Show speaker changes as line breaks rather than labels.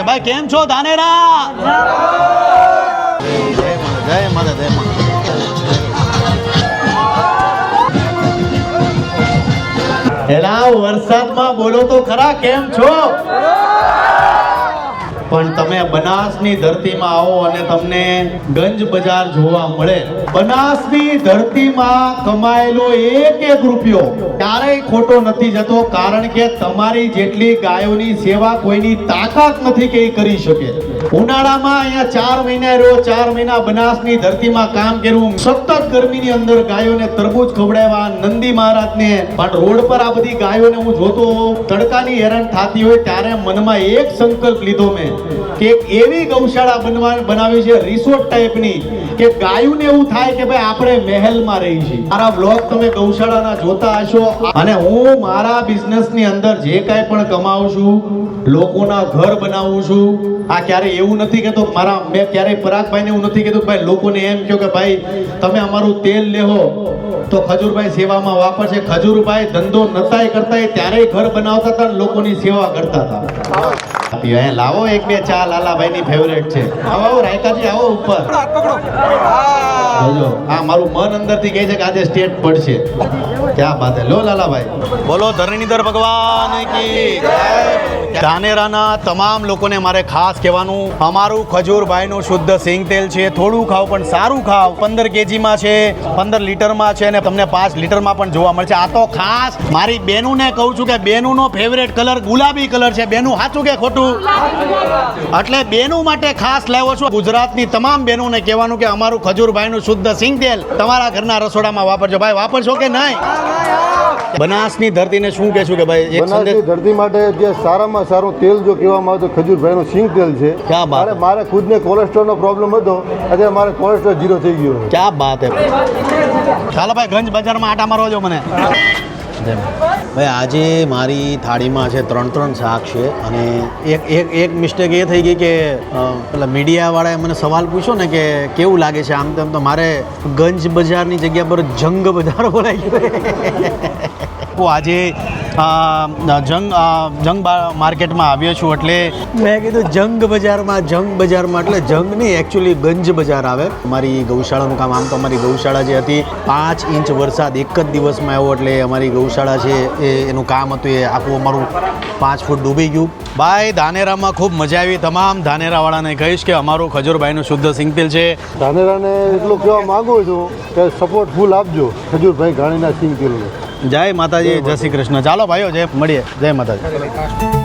ભાઈ કેમ છો ધાનેરા? જય માતા જય માતા. એલા વરસાદમાં બોલો તો ખરા, કેમ છો? પણ તમે બનાસની ધરતીમાં આવો અને તમને ગંજ બજાર જોવા મળે. બનાસની ધરતીમાં કમાયેલો એક રૂપિયો ક્યારેય ખોટો નથી જતો, કારણ કે તમારી જેટલી ગાયોની સેવા કોઈની તાકાત નથી કે એ કરી શકે. ઉનાળામાં અહીંયા 4 મહિના રહ્યો, 4 મહિના બનાસની ધરતીમાં કામ કર્યું, સતત ગરમીની અંદર ગાયોને તરબૂચ ખવડાવ્યા, નંદી મહારાજને. પણ રોડ પર આ બધી ગાયોને હું જોતો હોઉં, તડકાની હેરાન થતી હોય, ત્યારે મનમાં એક સંકલ્પ લીધો મેં કે એક એવી ગૌશાળા બનાવી છે રિસોર્ટ ટાઈપની, કે ગાયોને એવું થાય કે ભાઈ આપણે મહેલમાં રહી છીએ. મારા બ્લોગ તમે ગૌશાળાના જોતા હશો, અને હું મારા બિઝનેસની અંદર જે કાંઈ પણ કમાઉં છું, લોકોના ઘર બનાવું છું. આ ક્યારે એવું નથી કહેતો, મેં ક્યારેય પરાગભાઈને એવું નથી કીધું ભાઈ લોકોને એમ કહો કે ભાઈ તમે અમારું તેલ લેવો તો ખજૂરભાઈ સેવામાં વાપરશે. ખજૂરભાઈ ધંધો નતાય કરતા ત્યારે ઘર બનાવતા હતા, લોકોની સેવા કરતા હતા. લાવો એક બે ચા, લાલાભાઈ ની ફેવરેટ છે. આવો આવો રાયકાજી, આવો ઉપર. જોજો આ મારું મન અંદરથી કહે છે કે આજે સ્ટેટ પડશે. ક્યાં બાત હે. લો લાલાભાઈ, બોલો ધરણીધર ભગવાન કી જય. ધાનેરાના તમામ લોકોને મારે ખાસ કહેવાનું, અમારું ખજૂરભાઈનું શુદ્ધ સિંગ તેલ છે. થોડું ખાઓ પણ સારું ખાઓ. 15 kgમાં છે, 15 લીટરમાં છે, અને તમને 5 લીટરમાં પણ જોવા મળશે. આ તો ખાસ મારી બેનુને કહું છું કે બેનુનો ફેવરેટ કલર ગુલાબી કલર છે. બેનું સાચું કે ખોટું? એટલે બેનું માટે ખાસ લાવ્યો છું. ગુજરાતની તમામ બેનોને કહેવાનું કે અમારું ખજૂરભાઈનું શુદ્ધ સિંગ તેલ તમારા ઘરના રસોડામાં વાપરજો. ભાઈ વાપરશો કે નહીં? બનાસની ધરતીને શું કહેશું કે ભાઈ
બનાસની ધરતી માટે જે સારામાં સારું તેલ જો કહેવામાં આવે તો ખજૂરભાઈનું સિંગ તેલ છે.
ક્યાં બાત.
મારે ખુદને કોલેસ્ટ્રોલનો પ્રોબ્લેમ હતો, અત્યારે મારે કોલેસ્ટ્રોલ 0 થઈ ગયો.
ક્યાં બાત હે. ચાલો ભાઈ ગંજ બજારમાં આટા મારવા જો મને. ભાઈ આજે મારી થાળીમાં છે 3 શાક છે, અને એક મિસ્ટેક એ થઈ ગઈ કે પેલા મીડિયાવાળાએ મને સવાલ પૂછ્યો ને કે કેવું લાગે છે આમ તેમ, તો મારે ગંજ બજારની જગ્યા પર જંગ બજાર બોલાઈ ગયું. આજે જંગ માર્કેટમાં આવ્યો છું, એટલે મેં કીધું જંગ બજારમાં એટલે જંગ નહીં, એકચ્યુઅલી ગંજ બજાર આવે. અમારી ગૌશાળાનું કામ, આમ તો અમારી ગૌશાળા જે હતી 5 ઇંચ વરસાદ એક જ દિવસમાં આવ્યો, એટલે અમારી ગૌશાળા છે એનું કામ હતું એ આખું અમારું 5 ફૂટ ડૂબી ગયું. ભાઈ ધાનેરામાં ખૂબ મજા આવી. તમામ ધાનેરાવાળાને કહીશ કે અમારું ખજૂરભાઈનું શુદ્ધ સિંગ તેલ છે.
ધાનેરાને એટલું કહેવા માંગુ છું કે સપોર્ટ ફૂલ આપજો ખજૂરભાઈ ઘાણીના સિંગ તેલને.
જય માતાજી, જય શ્રી કૃષ્ણ. ચાલો ભાઈઓ, જય મળીએ. જય માતાજી.